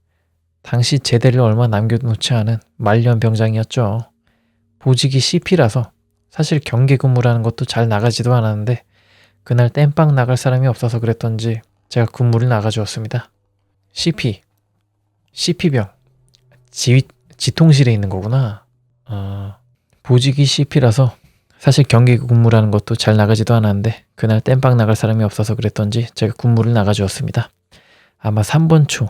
당시 제대를 얼마 남겨놓지 않은 말년 병장이었죠. 보직이 CP라서 사실 경계 근무라는 것도 잘 나가지도 않았는데 그날 땜빵 나갈 사람이 없어서 그랬던지 제가 근무를 나가주었습니다. CP병 지통실에 있는 거구나. 보직이 CP라서 사실 경계 근무라는 것도 잘 나가지도 않았는데 그날 땜빵 나갈 사람이 없어서 그랬던지 제가 근무를 나가주었습니다. 아마 3번 초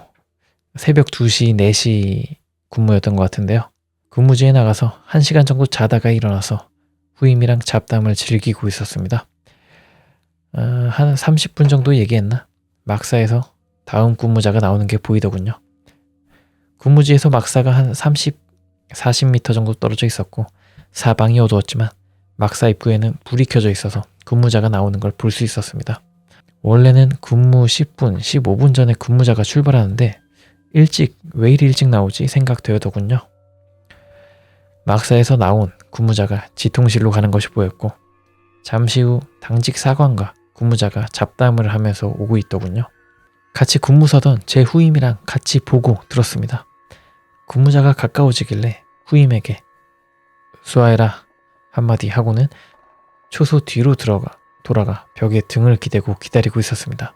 새벽 2시, 4시 근무였던 것 같은데요. 근무지에 나가서 1시간 정도 자다가 일어나서 후임이랑 잡담을 즐기고 있었습니다. 한 30분 정도 얘기했나? 막사에서 다음 근무자가 나오는 게 보이더군요. 근무지에서 막사가 한 40m 정도 떨어져 있었고 사방이 어두웠지만 막사 입구에는 불이 켜져 있어서 근무자가 나오는 걸 볼 수 있었습니다. 원래는 근무 10분, 15분 전에 근무자가 출발하는데 왜 이리 일찍 나오지 생각되더군요. 막사에서 나온 근무자가 지통실로 가는 것이 보였고 잠시 후 당직 사관과 근무자가 잡담을 하면서 오고 있더군요. 같이 근무 서던 제 후임이랑 같이 보고 들었습니다. 근무자가 가까워지길래 후임에게 수아해라 한마디 하고는 초소 뒤로 돌아가 벽에 등을 기대고 기다리고 있었습니다.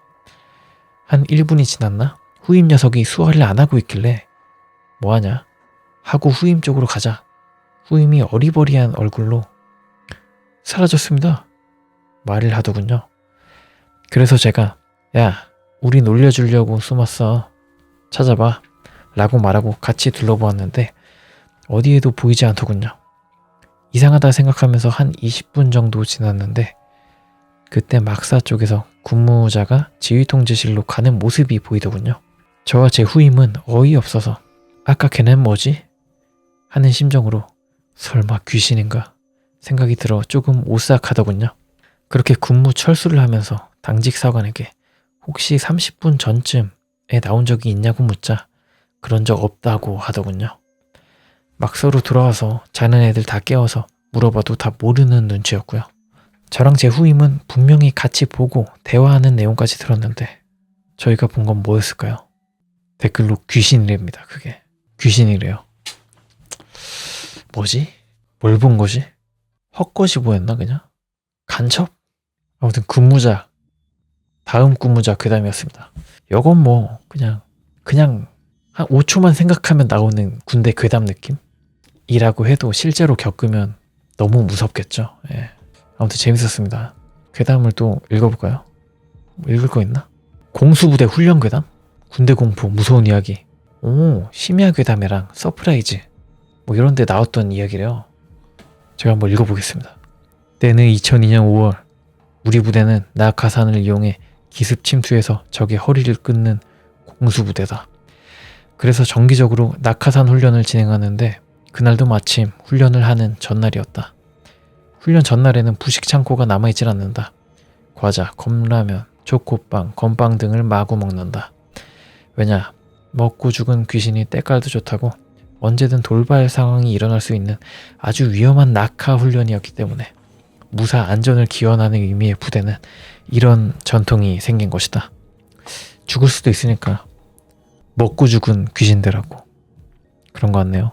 한 1분이 지났나? 후임 녀석이 수화를 안 하고 있길래 뭐하냐? 하고 후임 쪽으로 가자 후임이 어리버리한 얼굴로 사라졌습니다. 말을 하더군요. 그래서 제가 야 우리 놀려주려고 숨었어. 찾아봐 라고 말하고 같이 둘러보았는데 어디에도 보이지 않더군요. 이상하다 생각하면서 한 20분 정도 지났는데 그때 막사 쪽에서 군무자가 지휘통제실로 가는 모습이 보이더군요. 저와 제 후임은 어이없어서 아까 걔는 뭐지? 하는 심정으로 설마 귀신인가 생각이 들어 조금 오싹하더군요. 그렇게 군무 철수를 하면서 당직 사관에게 혹시 30분 전쯤에 나온 적이 있냐고 묻자 그런 적 없다고 하더군요. 막사로 돌아와서 자는 애들 다 깨워서 물어봐도 다 모르는 눈치였고요. 저랑 제 후임은 분명히 같이 보고 대화하는 내용까지 들었는데 저희가 본 건 뭐였을까요? 댓글로 귀신이랍니다. 그게 귀신이래요. 뭐지? 뭘 본 거지? 헛것이 보였나 그냥? 간첩? 아무튼 근무자, 다음 근무자 괴담이었습니다. 이건 뭐 그냥 한 5초만 생각하면 나오는 군대 괴담 느낌이라고 해도 실제로 겪으면 너무 무섭겠죠. 예. 아무튼 재밌었습니다. 괴담을 또 읽어볼까요? 뭐 읽을 거 있나? 공수부대 훈련 괴담? 군대 공포 무서운 이야기. 오, 심야 괴담이랑 서프라이즈 뭐 이런 데 나왔던 이야기래요. 제가 한번 읽어보겠습니다. 때는 2002년 5월 우리 부대는 낙하산을 이용해 기습 침투해서 적의 허리를 끊는 공수부대다. 그래서 정기적으로 낙하산 훈련을 진행하는데 그날도 마침 훈련을 하는 전날이었다. 훈련 전날에는 부식 창고가 남아있질 않는다. 과자, 컵라면, 초코빵, 건빵 등을 마구 먹는다. 왜냐? 먹고 죽은 귀신이 때깔도 좋다고 언제든 돌발 상황이 일어날 수 있는 아주 위험한 낙하 훈련이었기 때문에 무사 안전을 기원하는 의미의 부대는 이런 전통이 생긴 것이다. 죽을 수도 있으니까 먹고 죽은 귀신들하고 그런 것 같네요.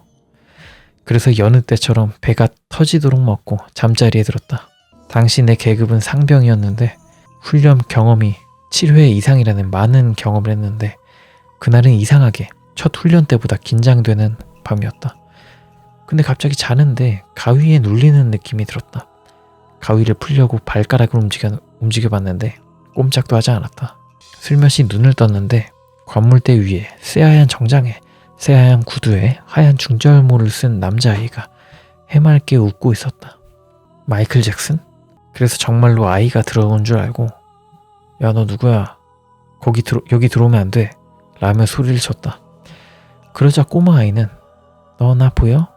그래서 여느 때처럼 배가 터지도록 먹고 잠자리에 들었다. 당시 내 계급은 상병이었는데 훈련 경험이 7회 이상이라는 많은 경험을 했는데 그날은 이상하게 첫 훈련 때보다 긴장되는 밤이었다. 근데 갑자기 자는데 가위에 눌리는 느낌이 들었다. 가위를 풀려고 발가락을 움직여봤는데 꼼짝도 하지 않았다. 슬며시 눈을 떴는데 관물대 위에 새하얀 정장에 새하얀 구두에 하얀 중절모를 쓴 남자아이가 해맑게 웃고 있었다. 마이클 잭슨? 그래서 정말로 아이가 들어온 줄 알고 야, 너 누구야? 여기 들어오면 안 돼. 라며 소리를 쳤다. 그러자 꼬마 아이는 너 나 보여?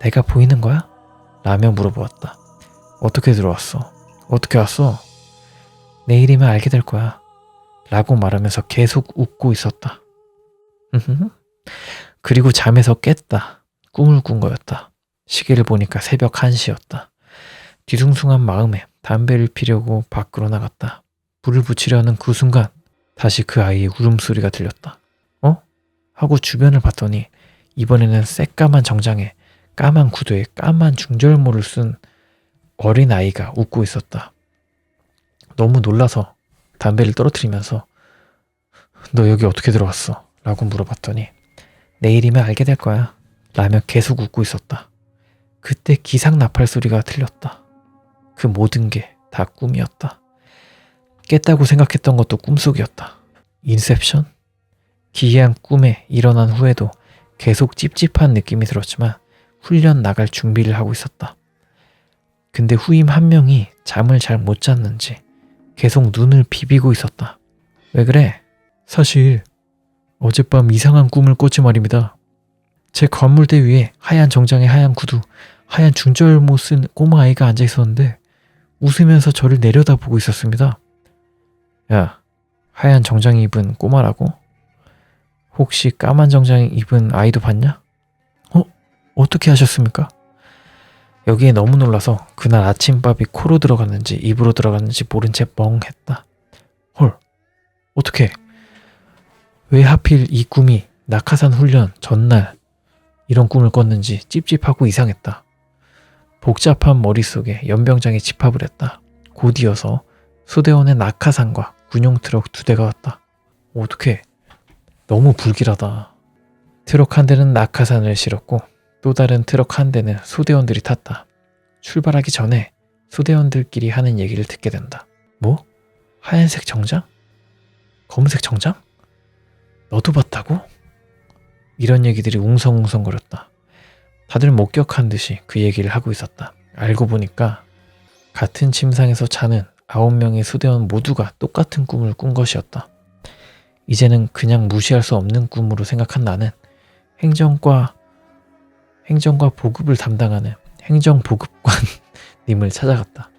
내가 보이는 거야? 라며 물어보았다. 어떻게 들어왔어? 어떻게 왔어? 내일이면 알게 될 거야. 라고 말하면서 계속 웃고 있었다. 그리고 잠에서 깼다. 꿈을 꾼 거였다. 시계를 보니까 새벽 1시였다. 뒤숭숭한 마음에 담배를 피려고 밖으로 나갔다. 불을 붙이려는 그 순간 다시 그 아이의 울음소리가 들렸다. 어? 하고 주변을 봤더니 이번에는 새까만 정장에 까만 구두에 까만 중절모를 쓴 어린 아이가 웃고 있었다. 너무 놀라서 담배를 떨어뜨리면서 너 여기 어떻게 들어왔어? 라고 물어봤더니 내일이면 알게 될 거야. 라며 계속 웃고 있었다. 그때 기상나팔 소리가 들렸다. 그 모든 게 다 꿈이었다. 깼다고 생각했던 것도 꿈속이었다. 인셉션? 기이한 꿈에 일어난 후에도 계속 찝찝한 느낌이 들었지만 훈련 나갈 준비를 하고 있었다. 근데 후임 한 명이 잠을 잘 못 잤는지 계속 눈을 비비고 있었다. 왜 그래? 사실 어젯밤 이상한 꿈을 꿨지 말입니다. 제 관물대 위에 하얀 정장에 하얀 구두, 하얀 중절모 쓴 꼬마 아이가 앉아 있었는데 웃으면서 저를 내려다보고 있었습니다. 야, 하얀 정장 입은 꼬마라고? 혹시 까만 정장 입은 아이도 봤냐? 어떻게 하셨습니까? 여기에 너무 놀라서 그날 아침밥이 코로 들어갔는지 입으로 들어갔는지 모른 채 멍했다. 헐, 어떻게? 왜 하필 이 꿈이 낙하산 훈련 전날 이런 꿈을 꿨는지 찝찝하고 이상했다. 복잡한 머릿속에 연병장에 집합을 했다. 곧 이어서 소대원의 낙하산과 군용 트럭 2대가 왔다. 어떡해. 너무 불길하다. 트럭 한 대는 낙하산을 실었고 또 다른 트럭 한 대는 소대원들이 탔다. 출발하기 전에 소대원들끼리 하는 얘기를 듣게 된다. 뭐? 하얀색 정장? 검은색 정장? 너도 봤다고? 이런 얘기들이 웅성웅성거렸다. 다들 목격한 듯이 그 얘기를 하고 있었다. 알고 보니까 같은 침상에서 자는 9명의 소대원 모두가 똑같은 꿈을 꾼 것이었다. 이제는 그냥 무시할 수 없는 꿈으로 생각한 나는 행정과 보급을 담당하는 행정보급관님을 찾아갔다.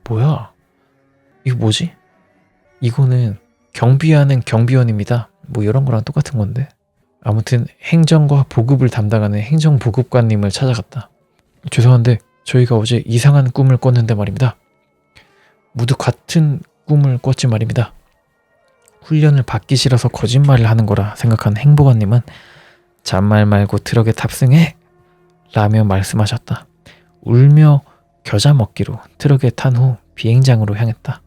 뭐야? 이거 뭐지? 이거는 경비하는 경비원입니다. 뭐 이런 거랑 똑같은 건데. 아무튼 행정과 보급을 담당하는 행정보급관님을 찾아갔다. 죄송한데 저희가 어제 이상한 꿈을 꿨는데 말입니다. 모두 같은 꿈을 꿨지 말입니다. 훈련을 받기 싫어서 거짓말을 하는 거라 생각한 행보관님은 잔말 말고 트럭에 탑승해! 라며 말씀하셨다. 울며 겨자 먹기로 트럭에 탄 후 비행장으로 향했다.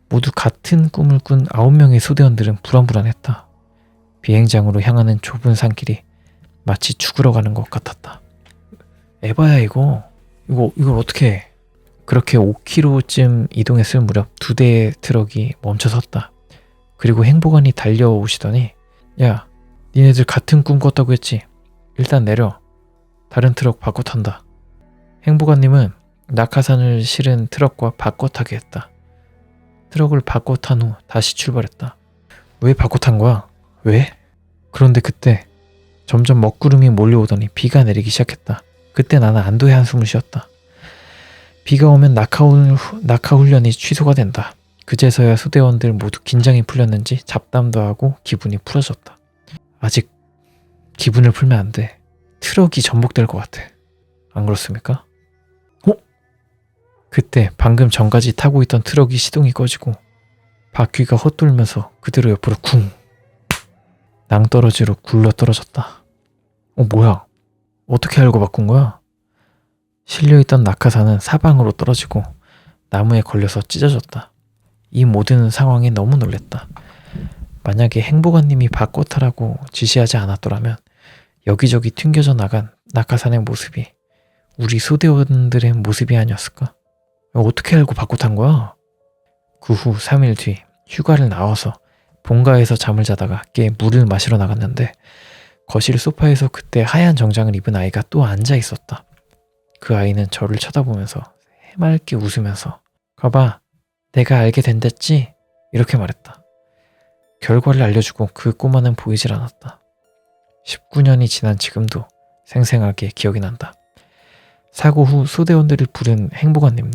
모두 같은 꿈을 꾼 9명의 소대원들은 불안불안했다. 비행장으로 향하는 좁은 산길이 마치 죽으러 가는 것 같았다. 에바야 이걸 어떻게 해? 그렇게 5km쯤 이동했을 무렵 2대의 트럭이 멈춰 섰다. 그리고 행보관이 달려오시더니 야, 니네들 같은 꿈 꿨다고 했지? 일단 내려. 다른 트럭 바꿔 탄다. 행보관님은 낙하산을 실은 트럭과 바꿔 타게 했다. 트럭을 바꿔 탄 후 다시 출발했다. 왜 바꿔 탄 거야? 왜? 그런데 그때 점점 먹구름이 몰려오더니 비가 내리기 시작했다. 그때 나는 안도의 한숨을 쉬었다. 비가 오면 낙하 훈련이 취소가 된다. 그제서야 소대원들 모두 긴장이 풀렸는지 잡담도 하고 기분이 풀어졌다. 아직 기분을 풀면 안 돼. 트럭이 전복될 것 같아. 안 그렇습니까? 그때 방금 전까지 타고 있던 트럭이 시동이 꺼지고 바퀴가 헛돌면서 그대로 옆으로 쿵! 낭떠러지로 굴러 떨어졌다. 뭐야? 어떻게 알고 바꾼 거야? 실려있던 낙하산은 사방으로 떨어지고 나무에 걸려서 찢어졌다. 이 모든 상황에 너무 놀랬다. 만약에 행보관님이 바꿔 타라고 지시하지 않았더라면 여기저기 튕겨져 나간 낙하산의 모습이 우리 소대원들의 모습이 아니었을까? 어떻게 알고 바꿔 탄 거야? 그 후 3일 뒤 휴가를 나와서 본가에서 잠을 자다가 깨 물을 마시러 나갔는데 거실 소파에서 그때 하얀 정장을 입은 아이가 또 앉아 있었다. 그 아이는 저를 쳐다보면서 해맑게 웃으면서 가봐, 내가 알게 된댔지? 이렇게 말했다. 결과를 알려주고 그 꼬마는 보이질 않았다. 19년이 지난 지금도 생생하게 기억이 난다. 사고 후 소대원들을 부른 행보관님은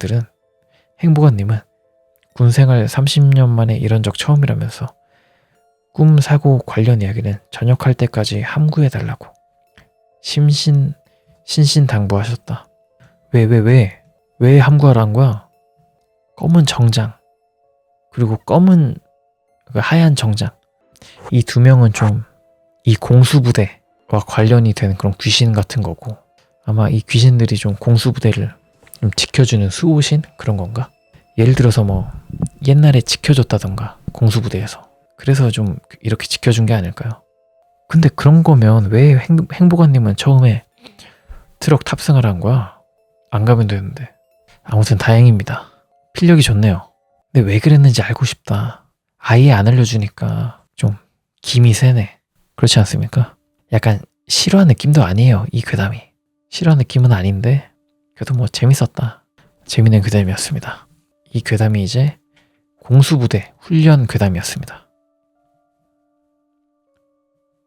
군생활 30년 만에 이런 적 처음이라면서 꿈 사고 관련 이야기는 전역할 때까지 함구해달라고 신신당부하셨다. 왜 함구하라는 거야? 검은 정장 그리고 검은 하얀 정장, 이 2명은 좀 이 공수부대와 관련이 되는 그런 귀신 같은 거고 아마 이 귀신들이 좀 공수부대를 좀 지켜주는 수호신 그런 건가? 예를 들어서 뭐 옛날에 지켜줬다던가 공수부대에서 그래서 좀 이렇게 지켜준 게 아닐까요? 근데 그런 거면 왜 행보관님은 처음에 트럭 탑승하라는 거야? 안 가면 되는데. 아무튼 다행입니다. 필력이 좋네요. 근데 왜 그랬는지 알고 싶다. 아예 안 알려주니까 좀 김이 세네. 그렇지 않습니까? 약간 실화 느낌도 아니에요. 이 괴담이. 실화 느낌은 아닌데 그래도 뭐 재밌었다. 재밌는 괴담이었습니다. 이 괴담이 이제 공수부대 훈련 괴담이었습니다.